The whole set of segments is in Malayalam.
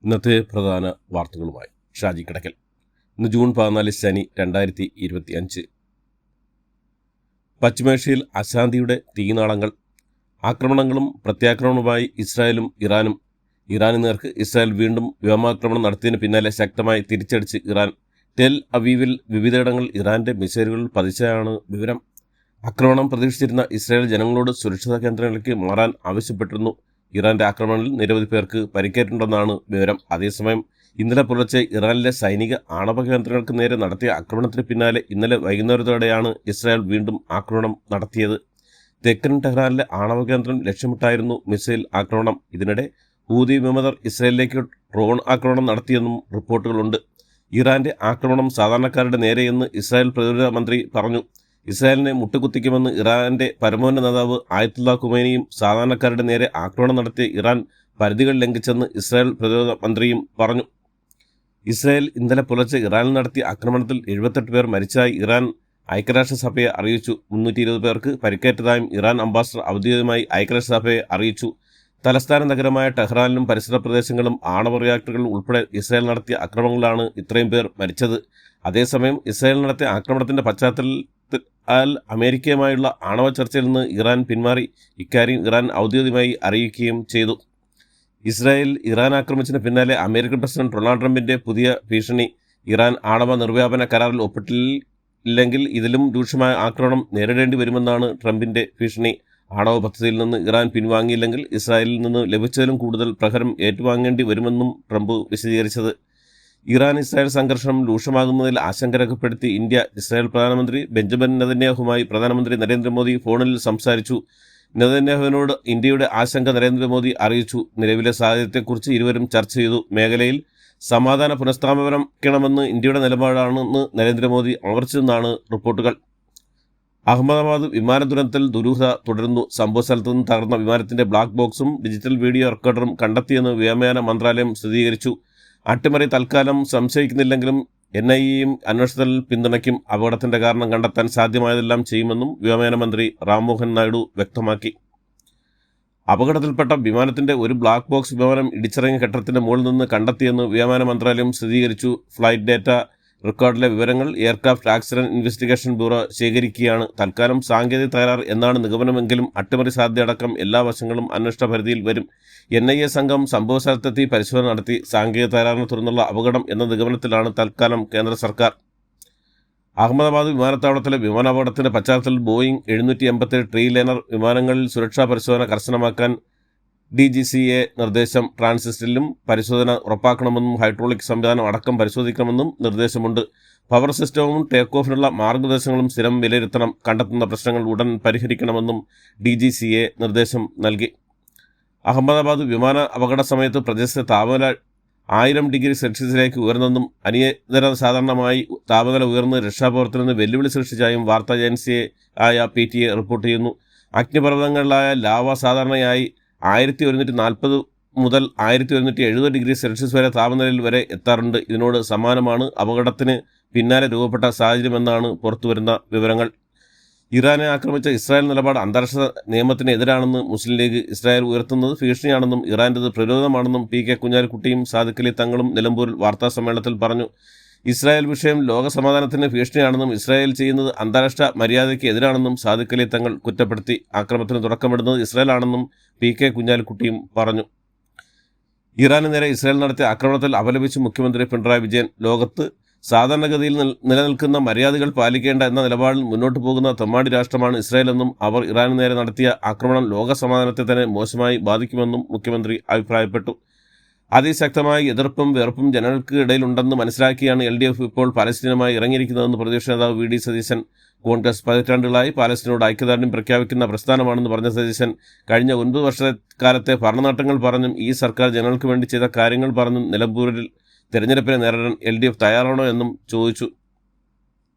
ഇന്നത്തെ പ്രധാന വാർത്തകളുമായി ഷാജി കിടക്കൽ. ഇന്ന് ജൂൺ 14 ശനി 2025. പശ്ചിമേഷ്യയിൽ അശാന്തിയുടെ തീനാളങ്ങൾ. ആക്രമണങ്ങളും പ്രത്യാക്രമണവുമായി ഇസ്രായേലും ഇറാനും. ഇറാന് നേർക്ക് ഇസ്രായേൽ വീണ്ടും വ്യോമാക്രമണം നടത്തിയതിന് പിന്നാലെ ശക്തമായി തിരിച്ചടിച്ച് ഇറാൻ. ടെൽ അവീവിൽ വിവിധയിടങ്ങളിൽ ഇറാന്റെ മിസൈലുകൾ പതിച്ചതാണ് വിവരം. ആക്രമണം പ്രതീക്ഷിച്ചിരുന്ന ഇസ്രായേൽ ജനങ്ങളോട് സുരക്ഷിത കേന്ദ്രങ്ങളിലേക്ക് മാറാൻ ആവശ്യപ്പെട്ടിരുന്നു. ഇറാന്റെ ആക്രമണത്തിൽ നിരവധി പേർക്ക് പരിക്കേറ്റുണ്ടെന്നാണ് വിവരം. അതേസമയം ഇന്നലെ പുലർച്ചെ ഇറാനിലെ സൈനിക ആണവ കേന്ദ്രങ്ങൾക്ക് നേരെ നടത്തിയ ആക്രമണത്തിന് പിന്നാലെ ഇന്നലെ വൈകുന്നേരത്തോടെയാണ് ഇസ്രായേൽ വീണ്ടും ആക്രമണം നടത്തിയത്. തെക്കൻ ടെഹ്റാനിലെ ആണവ കേന്ദ്രം ലക്ഷ്യമിട്ടായിരുന്നു മിസൈൽ ആക്രമണം. ഇതിനിടെ ഹൂതി വിമതർ ഇസ്രായേലിലേക്ക് ഡ്രോൺ ആക്രമണം നടത്തിയെന്നും റിപ്പോർട്ടുകളുണ്ട്. ഇറാന്റെ ആക്രമണം സാധാരണക്കാരുടെ നേരെയെന്ന് ഇസ്രായേൽ പ്രതിരോധ മന്ത്രി പറഞ്ഞു. ഇസ്രായേലിനെ മുട്ടുകുത്തിക്കുമെന്ന് ഇറാന്റെ പരമോന്നത നേതാവ് ആയത്തുള്ള ഖുമൈനിയും സാധാരണക്കാരുടെ നേരെ ആക്രമണം നടത്തിയ ഇറാൻ പരിധികൾ ലംഘിച്ചെന്ന് ഇസ്രായേൽ പ്രതിരോധ മന്ത്രിയും പറഞ്ഞു. ഇസ്രായേൽ ഇന്നലെ പുലർച്ചെ ഇറാനിൽ നടത്തിയ ആക്രമണത്തിൽ 78 പേർ മരിച്ചതായി ഇറാൻ ഐക്യരാഷ്ട്രസഭയെ അറിയിച്ചു. 320 പേർക്ക് പരിക്കേറ്റതായും ഇറാൻ അംബാസഡർ ഔദ്യോഗികമായി ഐക്യരാഷ്ട്രസഭയെ അറിയിച്ചു. തലസ്ഥാന നഗരമായ ടെഹ്റാനിലും പരിസര പ്രദേശങ്ങളും ആണവ റിയാക്ടറുകളും ഉൾപ്പെടെ ഇസ്രായേൽ നടത്തിയ ആക്രമണങ്ങളാണ് ഇത്രയും പേർ മരിച്ചത്. അതേസമയം ഇസ്രായേൽ നടത്തിയ ആക്രമണത്തിന്റെ പശ്ചാത്തലത്തിൽ അമേരിക്കയുമായുള്ള ആണവ ചർച്ചയിൽ നിന്ന് ഇറാൻ പിന്മാറി. ഇക്കാര്യം ഇറാൻ ഔദ്യോഗികമായി അറിയിക്കുകയും ചെയ്തു. ഇസ്രായേൽ ഇറാൻ ആക്രമിച്ചതിന് പിന്നാലെ അമേരിക്കൻ പ്രസിഡന്റ് ഡൊണാൾഡ് ട്രംപിന്റെ പുതിയ ഭീഷണി. ഇറാൻ ആണവ നിർവ്യാപന കരാറിൽ ഒപ്പിട്ടില്ലെങ്കിൽ ഇതിലും രൂക്ഷമായ ആക്രമണം നേരിടേണ്ടി വരുമെന്നാണ് ട്രംപിന്റെ ഭീഷണി. ആണവ പദ്ധതിയിൽ നിന്ന് ഇറാൻ പിൻവാങ്ങിയില്ലെങ്കിൽ ഇസ്രായേലിൽ നിന്ന് ലഭിച്ചതിലും കൂടുതൽ പ്രഹരം ഏറ്റുവാങ്ങേണ്ടി വരുമെന്നും ട്രംപ് വിശദീകരിച്ചത്. ഇറാൻ ഇസ്രായേൽ സംഘർഷം രൂക്ഷമാകുന്നതിൽ ആശങ്ക രേഖപ്പെടുത്തി ഇന്ത്യ. ഇസ്രായേൽ പ്രധാനമന്ത്രി ബെഞ്ചമിൻ നെതന്യാഹുമായി പ്രധാനമന്ത്രി നരേന്ദ്രമോദി ഫോണിൽ സംസാരിച്ചു. നെതന്യാഹുവിനോട് ഇന്ത്യയുടെ ആശങ്ക നരേന്ദ്രമോദി അറിയിച്ചു. നിലവിലെ സാഹചര്യത്തെക്കുറിച്ച് ഇരുവരും ചർച്ച ചെയ്തു. മേഖലയിൽ സമാധാന പുനഃസ്ഥാപനമെന്ന് ഇന്ത്യയുടെ നിലപാടാണെന്ന് നരേന്ദ്രമോദി ആവർത്തിച്ചെന്നാണ് റിപ്പോർട്ടുകൾ. അഹമ്മദാബാദ് വിമാന ദുരന്തത്തിൽ ദുരൂഹത തുടരുന്നു. സംഭവസ്ഥലത്ത് നിന്ന് തകർന്ന വിമാനത്തിന്റെ ബ്ലാക്ക് ബോക്സും ഡിജിറ്റൽ വീഡിയോ റെക്കോർഡറും കണ്ടെത്തിയെന്ന് വ്യോമയാന മന്ത്രാലയം സ്ഥിരീകരിച്ചു. അട്ടിമറി തൽക്കാലം സംശയിക്കുന്നില്ലെങ്കിലും NIAയും അന്വേഷണത്തിൽ പിന്തുണയ്ക്കും. അപകടത്തിന്റെ കാരണം കണ്ടെത്താൻ സാധ്യമായതെല്ലാം ചെയ്യുമെന്നും വ്യോമയാന മന്ത്രി റാംമോഹൻ നായിഡു വ്യക്തമാക്കി. അപകടത്തിൽപ്പെട്ട വിമാനത്തിന്റെ ഒരു ബ്ലാക്ക് ബോക്സ് വിമാനം ഇടിച്ചിറങ്ങിയ കെട്ടിടത്തിന്റെ മുകളിൽ നിന്ന് കണ്ടെത്തിയെന്ന് വ്യോമയാന മന്ത്രാലയം സ്ഥിരീകരിച്ചു. ഫ്ലൈറ്റ് ഡേറ്റ റെക്കോർഡിലെ വിവരങ്ങൾ എയർക്രാഫ്റ്റ് ആക്സിഡന്റ് ഇൻവെസ്റ്റിഗേഷൻ ബ്യൂറോ ശേഖരിക്കുകയാണ്. തൽക്കാലം സാങ്കേതിക തകരാർ എന്നാണ് നിഗമനമെങ്കിലും അട്ടിമറി സാധ്യതയടക്കം എല്ലാ വശങ്ങളും അന്വേഷണ പരിധിയിൽ വരും. NIA സംഘം സംഭവസ്ഥലത്തെത്തി പരിശോധന നടത്തി. സാങ്കേതിക തകരാറിനെ തുടർന്നുള്ള അപകടം എന്ന നിഗമനത്തിലാണ് തൽക്കാലം കേന്ദ്ര സർക്കാർ. അഹമ്മദാബാദ് വിമാനത്താവളത്തിലെ വിമാനാപകടത്തിന്റെ പശ്ചാത്തലത്തിൽ ബോയിങ് 787 ഡ്രീംലൈനർ വിമാനങ്ങളിൽ സുരക്ഷാ പരിശോധന കർശനമാക്കാൻ DGCA നിർദ്ദേശം. ട്രാൻസിസ്റ്റിലും പരിശോധന ഉറപ്പാക്കണമെന്നും ഹൈഡ്രോളിക് സംവിധാനം അടക്കം പരിശോധിക്കണമെന്നും നിർദ്ദേശമുണ്ട്. പവർ സിസ്റ്റവും ടേക്ക് ഓഫിനുള്ള മാർഗനിർദ്ദേശങ്ങളും സ്ഥിരം വിലയിരുത്തണം. കണ്ടെത്തുന്ന പ്രശ്നങ്ങൾ ഉടൻ പരിഹരിക്കണമെന്നും DGCA നിർദ്ദേശം നൽകി. അഹമ്മദാബാദ് വിമാന അപകട സമയത്ത് പ്രദേശത്തെ താപനില 1000 ഡിഗ്രി സെൽഷ്യസിലേക്ക് ഉയർന്നെന്നും അനിയതര സാധാരണമായി താപനില ഉയർന്ന് രക്ഷാപ്രവർത്തനത്തിന് വെല്ലുവിളി സൃഷ്ടിച്ചായും വാർത്താ ഏജൻസിയായ PTA റിപ്പോർട്ട് ചെയ്യുന്നു. അഗ്നിപർവ്വതങ്ങളിലായ ലാവ സാധാരണയായി 1140 മുതൽ 1170 ഡിഗ്രി സെൽഷ്യസ് വരെ താപനിലയിൽ വരെ എത്താറുണ്ട്. ഇതിനോട് സമാനമാണ് അപകടത്തിന് പിന്നാലെ രൂപപ്പെട്ട സാഹചര്യമെന്നാണ് പുറത്തുവരുന്ന വിവരങ്ങൾ. ഇറാനെ ആക്രമിച്ച ഇസ്രായേൽ നിലപാട് അന്താരാഷ്ട്ര നിയമത്തിന് എതിരാണെന്ന് മുസ്ലിം ലീഗ്. ഇസ്രായേൽ ഉയർത്തുന്നത് ഭീഷണിയാണെന്നും ഇറാൻ്റെത് പ്രതിരോധമാണെന്നും PK കുഞ്ഞാലിക്കുട്ടിയും സാദിഖ് അലി തങ്ങളും നിലമ്പൂരിൽ വാർത്താ സമ്മേളനത്തിൽ പറഞ്ഞു. ഇസ്രായേൽ വിഷയം ലോക സമാധാനത്തിന് ഭീഷണിയാണെന്നും ഇസ്രായേൽ ചെയ്യുന്നത് അന്താരാഷ്ട്ര മര്യാദയ്ക്ക് എതിരാണെന്നും സാദിഖ് അലി തങ്ങൾ കുറ്റപ്പെടുത്തി. ആക്രമണത്തിന് തുടക്കമിടുന്നത് ഇസ്രായേലാണെന്നും PK കുഞ്ഞാലിക്കുട്ടിയും പറഞ്ഞു. ഇറാന് നേരെ ഇസ്രായേൽ നടത്തിയ ആക്രമണത്തിൽ അപലപിച്ച് മുഖ്യമന്ത്രി പിണറായി വിജയൻ. ലോകത്ത് സാധാരണഗതിയിൽ നിലനിൽക്കുന്ന മര്യാദകൾ പാലിക്കേണ്ട എന്ന നിലപാടിൽ മുന്നോട്ട് പോകുന്ന തെമ്മാടി രാഷ്ട്രമാണ് ഇസ്രായേലെന്നും അവർ ഇറാന് നേരെ നടത്തിയ ആക്രമണം ലോക സമാധാനത്തെ തന്നെ മോശമായി ബാധിക്കുമെന്നും മുഖ്യമന്ത്രി അഭിപ്രായപ്പെട്ടു. അതിശക്തമായ എതിർപ്പും വെറുപ്പും ജനങ്ങൾക്ക് ഇടയിലുണ്ടെന്ന് മനസ്സിലാക്കിയാണ് LDF ഇപ്പോൾ പാലസ്തീനുമായി ഇറങ്ങിയിരിക്കുന്നതെന്ന് പ്രതിപക്ഷ നേതാവ് VD സതീശൻ. കോൺഗ്രസ് പതിറ്റാണ്ടുകളായി പാലസ്തീനോട് ഐക്യദാർഢ്യം പ്രഖ്യാപിക്കുന്ന പ്രസ്ഥാനമാണെന്ന് പറഞ്ഞ സതീശൻ കഴിഞ്ഞ 9 വർഷക്കാലത്തെ ഭരണനേട്ടങ്ങൾ പറഞ്ഞും ഈ സർക്കാർ ജനങ്ങൾക്ക് വേണ്ടി ചെയ്ത കാര്യങ്ങൾ പറഞ്ഞും നിലമ്പൂരിൽ തെരഞ്ഞെടുപ്പിനെ നേരിടാൻ LDF തയ്യാറാണോ എന്നും ചോദിച്ചു.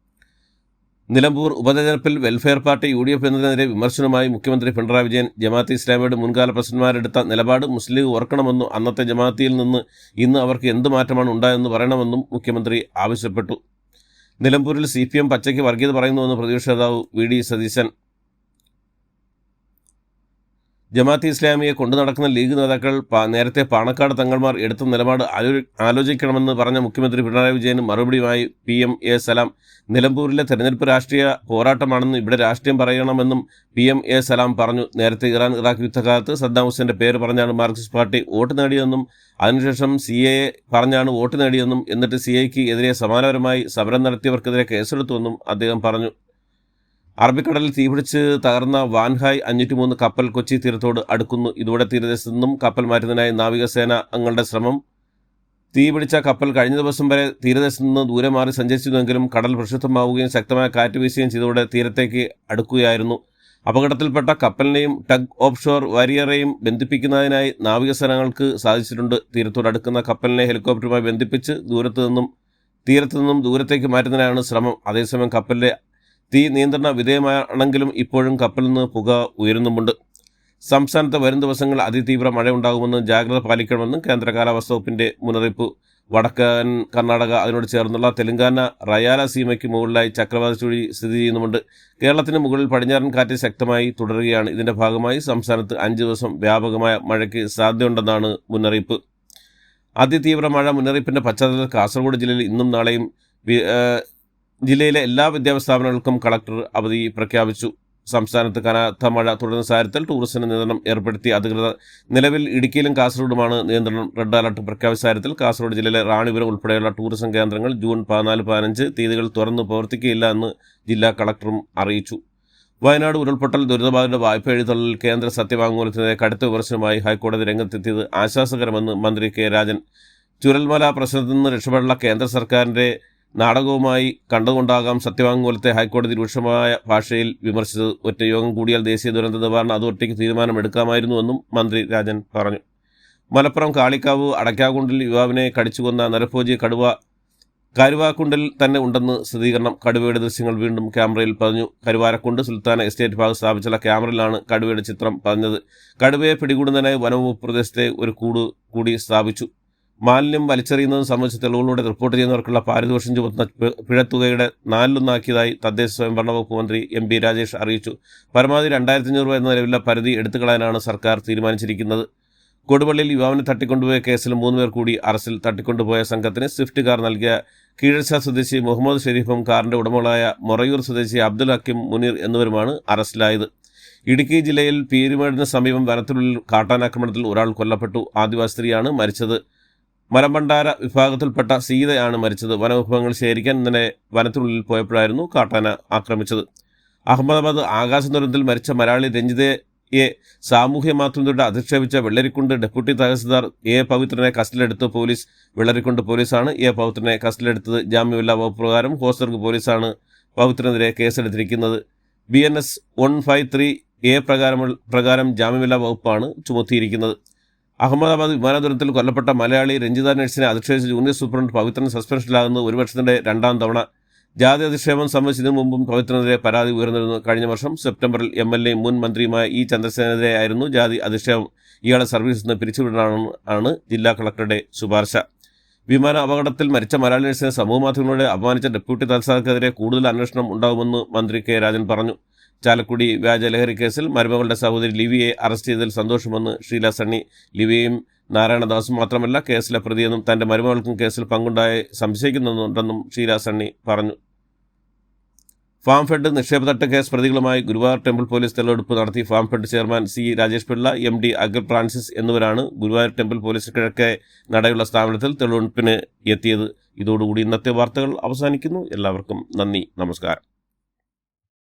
നിലമ്പൂർ ഉപതെരഞ്ഞെടുപ്പിൽ വെൽഫെയർ പാർട്ടി UDF എന്നതിനെതിരെ വിമർശനവുമായി മുഖ്യമന്ത്രി പിണറായി വിജയൻ. ജമാഅത്തെ ഇസ്ലാമിയുടെ മുൻകാല പ്രസിഡന്റുമാരെടുത്ത നിലപാട് മുസ്ലിം ലീഗ് ഓർക്കണമെന്നും അന്നത്തെ ജമാഅത്തിയിൽ നിന്ന് ഇന്ന് അവർക്ക് എന്ത് മാറ്റമാണ് ഉണ്ടായതെന്ന് പറയണമെന്നും മുഖ്യമന്ത്രി ആവശ്യപ്പെട്ടു. നിലമ്പൂരിൽ CPM പച്ചയ്ക്ക് വർഗീയത പറയുന്നുവെന്ന് പ്രതിപക്ഷ നേതാവ് VD സതീശൻ. ജമാഅത്തെ ഇസ്ലാമിയെ കൊണ്ടു നടക്കുന്ന ലീഗ് നേതാക്കൾ നേരത്തെ പാണക്കാട് തങ്ങൾമാർ എടുത്ത നിലപാട് ആലോചിക്കണമെന്ന് പറഞ്ഞ മുഖ്യമന്ത്രി പിണറായി വിജയന് മറുപടിയുമായി PMA സലാം നിലമ്പൂരിലെ തെരഞ്ഞെടുപ്പ് രാഷ്ട്രീയ പോരാട്ടമാണെന്നും ഇവിടെ രാഷ്ട്രീയം പറയണമെന്നും PMA സലാം പറഞ്ഞു. നേരത്തെ ഇറാൻ ഇറാഖ് യുദ്ധകാലത്ത് സദ്ദാം ഹുസൈൻ്റെ പേര് പറഞ്ഞാണ് മാർക്സിസ്റ്റ് പാർട്ടി വോട്ട് നേടിയതെന്നും അതിനുശേഷം CAA പറഞ്ഞാണ് വോട്ട് നേടിയതെന്നും എന്നിട്ട് CAAയ്ക്ക് എതിരെ സമാനപരമായി സമരം നടത്തിയവർക്കെതിരെ കേസെടുത്തുവെന്നും അദ്ദേഹം പറഞ്ഞു. അറബിക്കടലിൽ തീപിടിച്ച് തകർന്ന വാൻഹായ് 503 കപ്പൽ കൊച്ചി തീരത്തോട് അടുക്കുന്നു. ഇതോടെ തീരദേശത്തു നിന്നും കപ്പൽ മാറ്റുന്നതിനായി നാവികസേന അംഗങ്ങളുടെ ശ്രമം. തീപിടിച്ച കപ്പൽ കഴിഞ്ഞ ദിവസം വരെ തീരദേശത്തു നിന്ന് ദൂരെ മാറി സഞ്ചരിച്ചിരുന്നെങ്കിലും കടൽ പ്രക്ഷുബ്ധമാവുകയും ശക്തമായ കാറ്റ് വീശുകയും ചെയ്തതോടെ തീരത്തേക്ക് അടുക്കുകയായിരുന്നു. അപകടത്തിൽപ്പെട്ട കപ്പലിനെയും ടഗ് ഓഫ്ഷോർ വാരിയറേയും ബന്ധിപ്പിക്കുന്നതിനായി നാവികസേനകൾക്ക് സാധിച്ചിട്ടുണ്ട്. തീരത്തോട് അടുക്കുന്ന കപ്പലിനെ ഹെലികോപ്റ്ററുമായി ബന്ധിപ്പിച്ച് തീരത്തു നിന്നും ദൂരത്തേക്ക് മാറ്റുന്നതിനാണ് ശ്രമം. അതേസമയം കപ്പലിലെ തീ നിയന്ത്രണ വിധേയമാണെങ്കിലും ഇപ്പോഴും കപ്പലിൽ നിന്ന് പുക ഉയരുന്നുമുണ്ട്. സംസ്ഥാനത്ത് വരും ദിവസങ്ങളിൽ അതിതീവ്ര മഴയുണ്ടാകുമെന്ന് ജാഗ്രത പാലിക്കണമെന്നും കേന്ദ്ര കാലാവസ്ഥാ വകുപ്പിൻ്റെ മുന്നറിയിപ്പ്. വടക്കൻ കർണാടക അതിനോട് ചേർന്നുള്ള തെലങ്കാന റയാലസീമയ്ക്ക് മുകളിലായി ചക്രവാത ചുഴി സ്ഥിതി ചെയ്യുന്നുമുണ്ട്. കേരളത്തിന് മുകളിൽ പടിഞ്ഞാറൻ കാറ്റ് ശക്തമായി തുടരുകയാണ്. ഇതിൻ്റെ ഭാഗമായി സംസ്ഥാനത്ത് 5 ദിവസം വ്യാപകമായ മഴയ്ക്ക് സാധ്യതയുണ്ടെന്നാണ് മുന്നറിയിപ്പ്. അതിതീവ്ര മഴ മുന്നറിയിപ്പിൻ്റെ പശ്ചാത്തലത്തിൽ കാസർഗോഡ് ജില്ലയിൽ ഇന്നും നാളെയും ജില്ലയിലെ എല്ലാ വിദ്യാഭ്യാസ സ്ഥാപനങ്ങൾക്കും കളക്ടർ അവധി പ്രഖ്യാപിച്ചു. സംസ്ഥാനത്ത് കനത്ത മഴ തുടരുന്ന സാഹചര്യത്തിൽ ടൂറിസത്തിന് നിയന്ത്രണം ഏർപ്പെടുത്തി അധികൃതർ. നിലവിൽ ഇടുക്കിയിലും കാസർഗോഡുമാണ് നിയന്ത്രണം. റെഡ് അലർട്ട് പ്രഖ്യാപിച്ച സാഹചര്യത്തിൽ കാസർഗോഡ് ജില്ലയിലെ റാണിപുരം ഉൾപ്പെടെയുള്ള ടൂറിസം കേന്ദ്രങ്ങൾ ജൂൺ 14, 15 തീയതികൾ തുറന്നു പ്രവർത്തിക്കുകയില്ല എന്ന് ജില്ലാ കളക്ടറും അറിയിച്ചു. വയനാട് ഉരുൾപൊട്ടൽ ദുരിതബാധിതരുടെ വായ്പ എഴുതള്ളിൽ കേന്ദ്ര സത്യവാങ്മൂലത്തിനെതിരെ കടുത്ത വിമർശനവുമായി ഹൈക്കോടതി രംഗത്തെത്തിയത് ആശ്വാസകരമെന്ന് മന്ത്രി K. രാജൻ. ചുരൽമല പ്രശ്നത്തിൽ നിന്ന് രക്ഷപ്പെടാനുള്ള കേന്ദ്ര സർക്കാരിൻ്റെ നാടകവുമായി കണ്ടുകൊണ്ടാകാം സത്യവാങ്മൂലത്തെ ഹൈക്കോടതി രൂക്ഷമായ ഭാഷയിൽ വിമർശിച്ചത്. ഒറ്റ യോഗം കൂടിയാൽ ദേശീയ ദുരന്ത നിവാരണ അതോറിറ്റിക്ക് തീരുമാനമെടുക്കാമായിരുന്നുവെന്നും മന്ത്രി രാജൻ പറഞ്ഞു. മലപ്പുറം കാളിക്കാവ് അടയ്ക്കാകുണ്ടിൽ യുവാവിനെ കടിച്ചുകൊന്ന നരഭോജി കരുവാക്കുണ്ടിൽ തന്നെ ഉണ്ടെന്ന് സ്ഥിരീകരണം. കടുവയുടെ ദൃശ്യങ്ങൾ വീണ്ടും ക്യാമറയിൽ പതിഞ്ഞു. കരുവാരക്കുണ്ട് സുൽത്താന എസ്റ്റേറ്റ് ഭാഗത്ത് സ്ഥാപിച്ചുള്ള ക്യാമറയിലാണ് കടുവയുടെ ചിത്രം പതിഞ്ഞത്. കടുവയെ പിടികൂടുന്നതിനായി വനംവകുപ്പ് പ്രദേശത്തെ ഒരു കൂടി സ്ഥാപിച്ചു. മാലിന്യം വലിച്ചെറിയുന്നത് സംബന്ധിച്ച തെളിവുകളോടെ റിപ്പോർട്ട് ചെയ്യുന്നവർക്കുള്ള പാരിതോഷികം ചുമത്തുന്ന പിഴത്തുകയുടെ 4-1 തദ്ദേശ സ്വയംഭരണ വകുപ്പ് മന്ത്രി MP രാജേഷ് അറിയിച്ചു. പരമാവധി 2500 രൂപ എന്ന നിലവിലുള്ള പരിധി എടുത്തുകളയാനാണ് സർക്കാർ തീരുമാനിച്ചിരിക്കുന്നത്. കൊടുവള്ളിയിൽ യുവാവിനെ തട്ടിക്കൊണ്ടുപോയ കേസിൽ 3 പേർ കൂടി അറസ്റ്റിൽ. തട്ടിക്കൊണ്ടുപോയ സംഘത്തിന് സ്വിഫ്റ്റ് കാർ നൽകിയ കീഴഴ്ച സ്വദേശി മുഹമ്മദ് ഷെരീഫും കാറിന്റെ ഉടമകളായ മൊറയൂർ സ്വദേശി അബ്ദുൽ ഹക്കീം മുനീർ എന്നിവരുമാണ് അറസ്റ്റിലായത്. ഇടുക്കി ജില്ലയിൽ പീരുമേടിന് സമീപം വനത്തിനുള്ളിൽ കാട്ടാനാക്രമണത്തിൽ ഒരാൾ കൊല്ലപ്പെട്ടു. ആദിവാസി സ്ത്രീയാണ് മരിച്ചത്. മലമ്പണ്ടാര വിഭാഗത്തിൽപ്പെട്ട സീതയാണ് മരിച്ചത്. വനവിഭവങ്ങൾ ശേഖരിക്കാൻ ഇന്നലെ വനത്തിനുള്ളിൽ പോയപ്പോഴായിരുന്നു കാട്ടാന ആക്രമിച്ചത്. അഹമ്മദാബാദ് ആകാശ ദുരന്തത്തിൽ മരിച്ച മലയാളി രഞ്ജിതയെ സാമൂഹ്യ മാധ്യമത്തിലൂടെ അധിക്ഷേപിച്ച വെള്ളരിക്കുണ്ട് ഡെപ്യൂട്ടി തഹസിൽദാർ പവിത്രനെ കസ്റ്റഡിയിലെടുത്ത് പോലീസ്. വെള്ളരിക്കുണ്ട് പോലീസാണ് പവിത്രനെ കസ്റ്റഡിയിലെടുത്തത്. ജാമ്യമില്ലാ വകുപ്പ് പ്രകാരം ഹോസ്ദുർഗ് പോലീസാണ് പവിത്രനെതിരെ കേസെടുത്തിരിക്കുന്നത്. BNS 153A പ്രകാരം ജാമ്യമില്ലാ വകുപ്പാണ് ചുമത്തിയിരിക്കുന്നത്. അഹമ്മദാബാദ് വിമാന ദുരന്തത്തിൽ കൊല്ലപ്പെട്ട മലയാളി രഞ്ജിത നഴ്സിനെ അധിക്ഷേപിച്ച ജൂനിയർ സൂപ്രണ്ട് പവിത്രൻ സസ്പെൻഷനിലാകുന്നത് 1 വർഷത്തിൻ്റെ 2ാം തവണ. ജാതി അധിക്ഷേപം സംബന്ധിച്ചതിനു മുമ്പും പവിത്രനെതിരെ പരാതി ഉയർന്നിരുന്നു. കഴിഞ്ഞ വർഷം സെപ്റ്റംബറിൽ MLA മുൻ മന്ത്രിയുമായ ചന്ദ്രസേനെതിരെയായിരുന്നു ജാതി അധിക്ഷേപം. ഇയാളെ സർവീസിൽ നിന്ന് പിരിച്ചുവിടാനാണ് ജില്ലാ കളക്ടറുടെ ശുപാർശ. വിമാന അപകടത്തിൽ മരിച്ച മലയാളി നഴ്സിനെ സമൂഹമാധ്യമങ്ങളിലൂടെ അപമാനിച്ച ഡെപ്യൂട്ടി തഹസിൽദാർക്കെതിരെ കൂടുതൽ അന്വേഷണം ഉണ്ടാകുമെന്ന് മന്ത്രി K. രാജൻ പറഞ്ഞു. ചാലക്കുടി വ്യാജ ലഹരി കേസിൽ മരുമകളുടെ സഹോദരി ലിവിയെ അറസ്റ്റ് ചെയ്തതിൽ സന്തോഷമെന്ന് ഷീല സണ്ണി. ലിവിയയും നാരായണദാസും മാത്രമല്ല കേസിലെ പ്രതിയെന്നും തൻ്റെ മരുമകൾക്കും കേസിൽ പങ്കുണ്ടായി സംശയിക്കുന്നുണ്ടെന്നും ഷീല സണ്ണി പറഞ്ഞു. ഫാം ഫെഡ് നിക്ഷേപ തട്ട് കേസ് പ്രതികളുമായി ഗുരുവായൂർ ടെമ്പിൾ പോലീസ് തെളിവെടുപ്പ് നടത്തി. Farm fed chairman C. Rajesh Pillai, MD അഗർ ഫ്രാൻസിസ് എന്നിവരാണ് ഗുരുവായൂർ ടെമ്പിൾ പോലീസ് കിഴക്കേ നടയുള്ള സ്ഥാപനത്തിൽ തെളിവെടുപ്പിന് എത്തിയത്. ഇതോടുകൂടി ഇന്നത്തെ വാർത്തകൾ അവസാനിക്കുന്നു. എല്ലാവർക്കും നന്ദി, നമസ്കാരം.